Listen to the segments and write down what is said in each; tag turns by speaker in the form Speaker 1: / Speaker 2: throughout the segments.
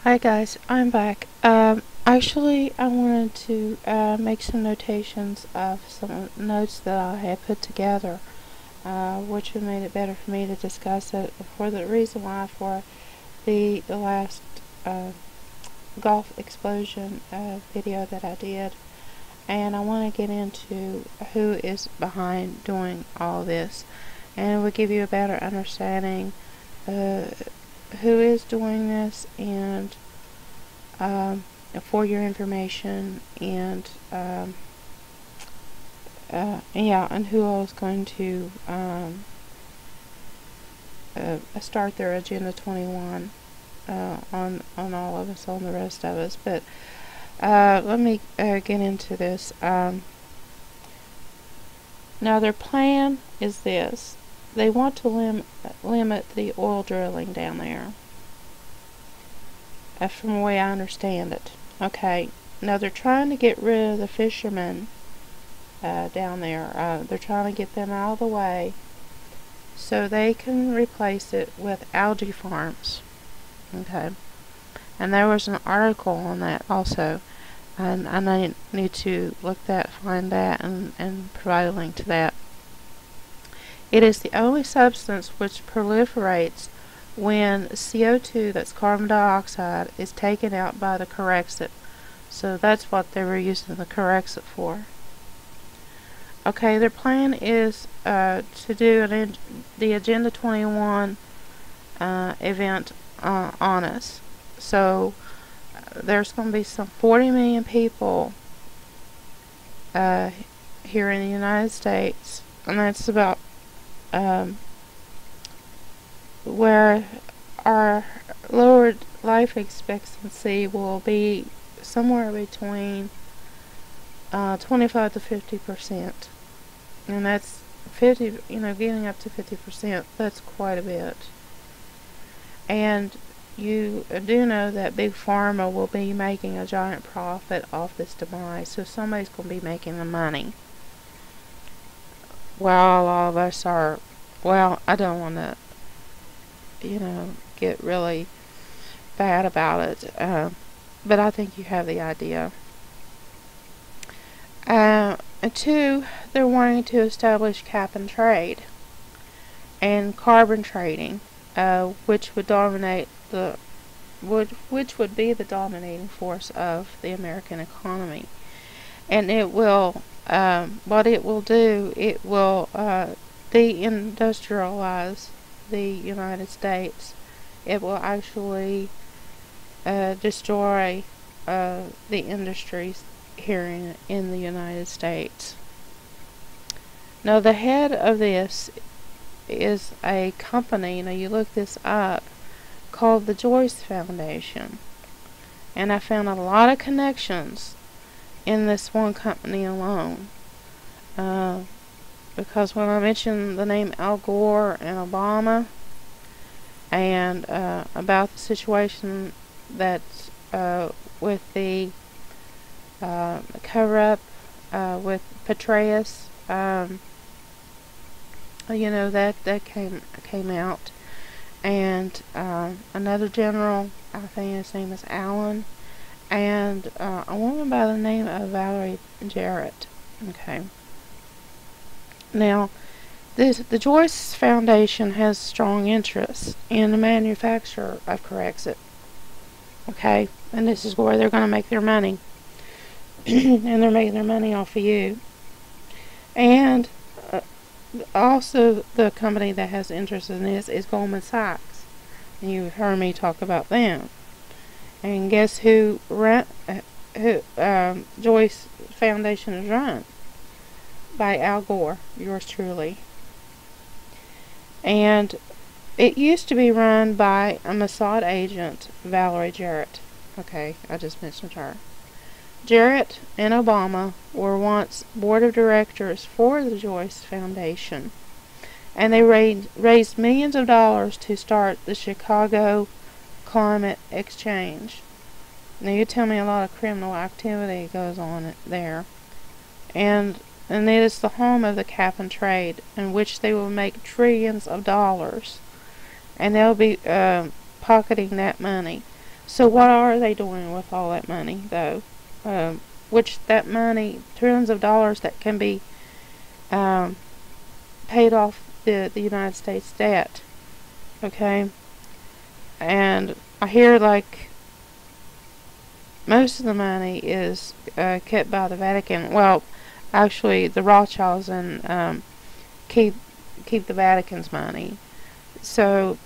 Speaker 1: Hi guys, I'm back. Actually, I wanted to make some notations of some notes that I had put together, which would made it better for me to discuss it for the reason why for the last golf explosion video that I did, and I want to get into who is behind doing all this, and it would give you a better understanding who is doing this, and for your information, and yeah, and who all is going to start their Agenda 21 on all of us, on the rest of us. But let me get into this. Now their plan is this. They want to limit the oil drilling down there, from the way I understand it. Okay, now they're trying to get rid of the fishermen down there. They're trying to get them out of the way so they can replace it with algae farms. Okay, and there was an article on that also, and I need to find that, and provide a link to that. It is the only substance which proliferates when CO2, that's carbon dioxide, is taken out by the Corexit. So that's what they were using the Corexit for. Okay, their plan is to do the Agenda 21 event on us. So there's going to be some 40 million people here in the United States, and that's about where our lowered life expectancy will be somewhere between 25 to 50%, and that's 50. Getting up to 50%. That's quite a bit. And you do know that Big Pharma will be making a giant profit off this demise, so somebody's going to be making the money. Well, all of us are. Well, I don't want to get really bad about it, but I think you have the idea. And two, they're wanting to establish cap and trade and carbon trading, which would dominate which would be the dominating force of the American economy. And it will, what it will do, it will deindustrialize the United States. It will actually destroy the industries here in the United States. Now the head of this is a company, you look this up, called the Joyce Foundation, and I found a lot of connections in this one company alone, because when I mentioned the name Al Gore and Obama, and about the situation that's with the cover-up with Petraeus, that came out, and another general, I think his name is Allen, and a woman by the name of Valerie Jarrett. Okay. Now, the Joyce Foundation has strong interest in the manufacture of Corexit. Okay, and this is where they're going to make their money. And they're making their money off of you. And also, the company that has interest in this is Goldman Sachs. And you've heard me talk about them. And guess who Joyce Foundation is run? By Al Gore, yours truly. And it used to be run by a Mossad agent, Valerie Jarrett. Okay, I just mentioned her. Jarrett and Obama were once board of directors for the Joyce Foundation, and they raised millions of dollars to start the Chicago Climate Exchange. Now you tell me a lot of criminal activity goes on there, and it is the home of the cap and trade, in which they will make trillions of dollars, and they'll be pocketing that money. So what are they doing with all that money, though? Which that money, trillions of dollars that can be paid off the United States debt. Okay? And I hear like most of the money is kept by the Vatican. Well, actually, the Rothschilds and keep the Vatican's money. So,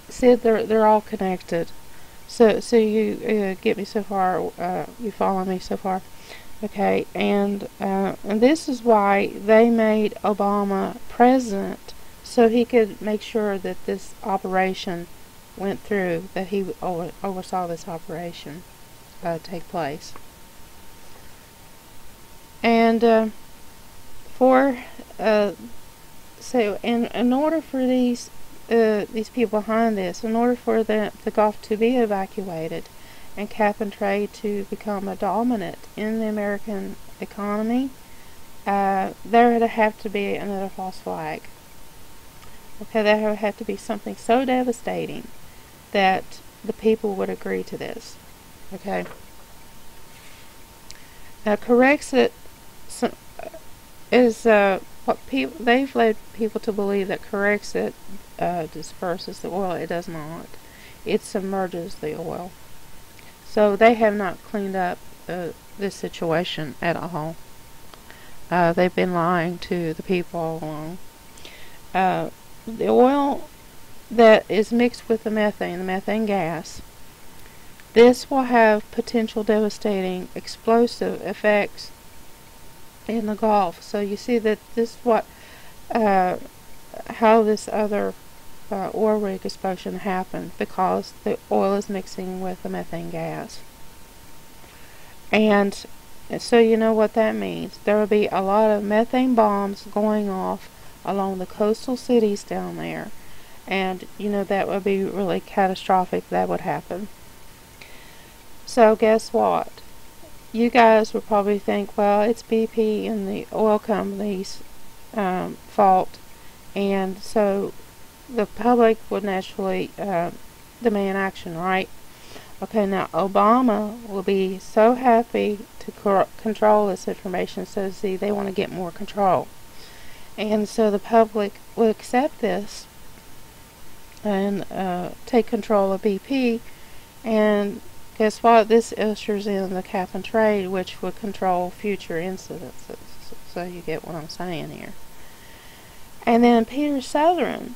Speaker 1: see, they're all connected. So you get me so far. You follow me so far. Okay, and this is why they made Obama president, so he could make sure that this operation went through, that he oversaw this operation take place. And for so in order for these people behind this, in order for the Gulf to be evacuated and cap and trade to become a dominant in the American economy, there would have to be another false flag. Okay, there would have to be something so devastating that the people would agree to this. Okay. Now, Corexit is what they've led people to believe that Corexit disperses the oil. It does not. It submerges the oil. So they have not cleaned up this situation at all. They've been lying to the people all along. The oil that is mixed with the methane gas, this will have potential devastating explosive effects in the Gulf. So you see that this is what how this other oil rig explosion happened, because the oil is mixing with the methane gas. And so you know what that means. There will be a lot of methane bombs going off along the coastal cities down there, and you know that would be really catastrophic. That would happen. So guess what? You guys would probably think, well, it's BP and the oil companies' fault, and so the public would naturally demand action, right? Okay, now Obama will be so happy to control this information, so see, they want to get more control. And so the public will accept this and take control of BP, and guess what? This ushers in the cap and trade, which would control future incidences. So you get what I'm saying here. And then Peter Sutherland,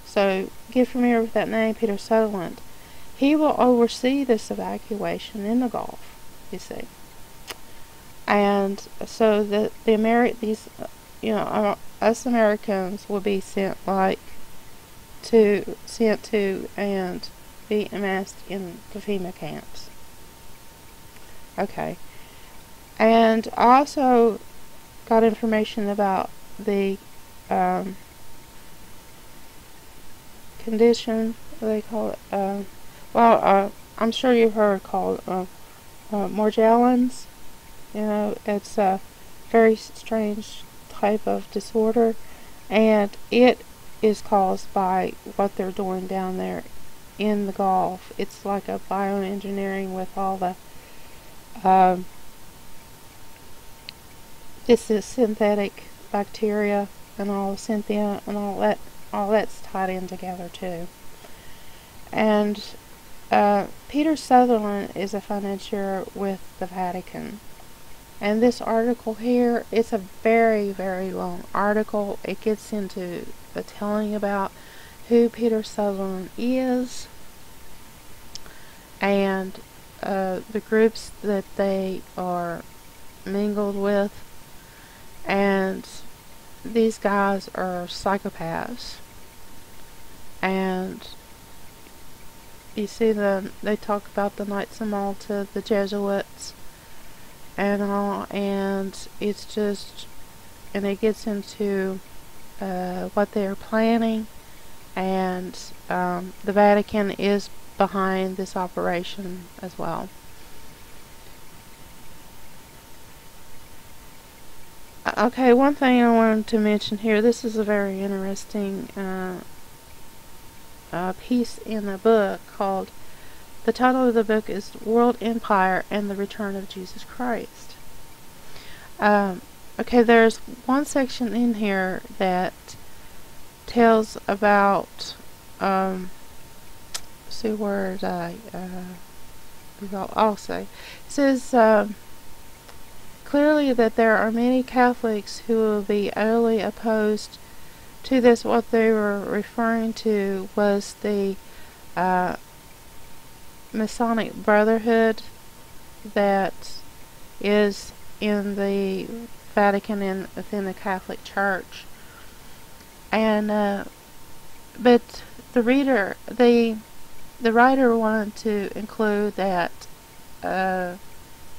Speaker 1: so get familiar with that name, Peter Sutherland. He will oversee this evacuation in the Gulf, you see. And so these, you know, us Americans will be sent to and be amassed in the FEMA camps. Okay. And I also got information about the condition, what they call it, I'm sure you've heard called Morgellons. You know, it's a very strange type of disorder, and it is caused by what they're doing down there in the Gulf. It's like a bioengineering with all the this is synthetic bacteria and all the Cynthia and all that's tied in together too. And Peter Sutherland is a financier with the Vatican. And this article here, it's a very, very long article. It gets into the telling about who Peter Sutherland is and the groups that they are mingled with. And these guys are psychopaths. And you see they talk about the Knights of Malta, the Jesuits, and all, and it's just, and it gets into what they're planning, and the Vatican is behind this operation as well. Okay, one thing I wanted to mention here, this is a very interesting piece in the book called, the title of the book is World Empire and the Return of Jesus Christ. Okay, there's one section in here that tells about, see where did I'll say, it says, clearly that there are many Catholics who will be utterly opposed to this. What they were referring to was the Masonic Brotherhood that is in the Vatican and within the Catholic Church. And but the writer wanted to include that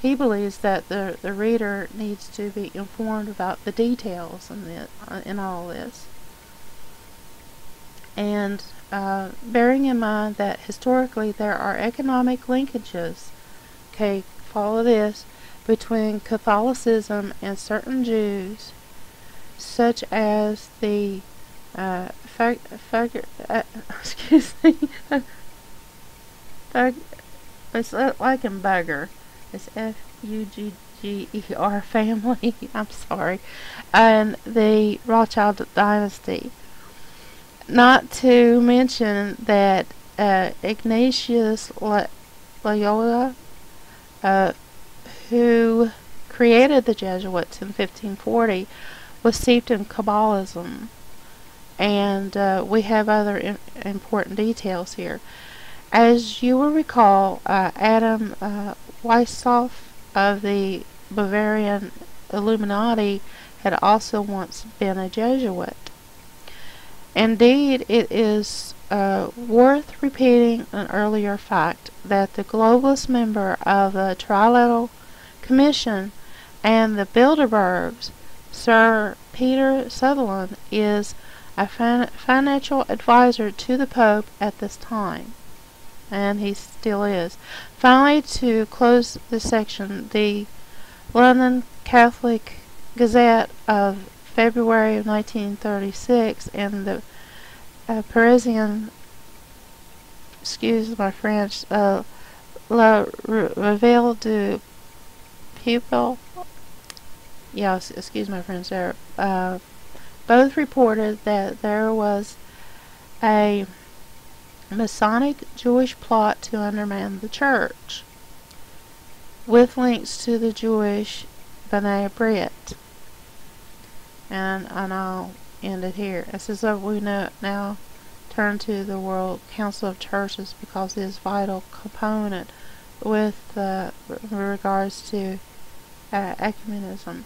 Speaker 1: he believes that the reader needs to be informed about the details in all this. And bearing in mind that historically there are economic linkages, okay, follow this, between Catholicism and certain Jews, such as the excuse me, it's like in Bugger. It's Fugger family. I'm sorry, and the Rothschild dynasty. Not to mention that Ignatius Loyola, who created the Jesuits in 1540, was steeped in Kabbalism. And we have other important details here. As you will recall, Adam Weishaupt of the Bavarian Illuminati had also once been a Jesuit. Indeed, it is worth repeating an earlier fact that the globalist member of the Trilateral Commission and the Bilderbergs, Sir Peter Sutherland, is a financial advisor to the Pope at this time, and he still is. Finally, to close this section, the London Catholic Gazette of February of 1936 and the Parisian, excuse my French, La Revue du Peuple, yes, excuse my French there, both reported that there was a Masonic Jewish plot to undermine the church, with links to the Jewish B'nai B'rith. And I'll end it here. This is what we now turn to the World Council of Churches, because it is a vital component with regards to ecumenism.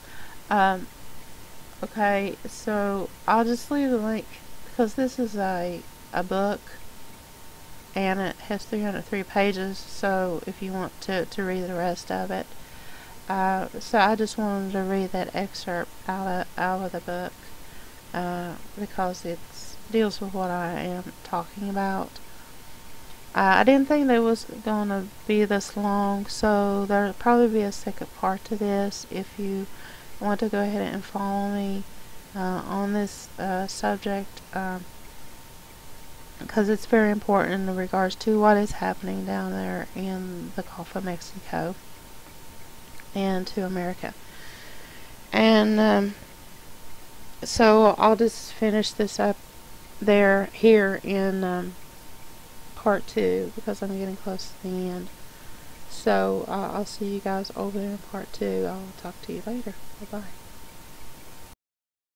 Speaker 1: Okay, so I'll just leave the link, because this is a book and it has 303 pages, so if you want to read the rest of it. So I just wanted to read that excerpt out of the book because it deals with what I am talking about. I didn't think that it was going to be this long, so there'll probably be a second part to this if you want to go ahead and follow me on this subject, because it's very important in regards to what is happening down there in the Gulf of Mexico and to America. And so I'll just finish this up here in part 2, because I'm getting close to the end. So I'll see you guys over there in part 2. I'll talk to you later. Bye bye.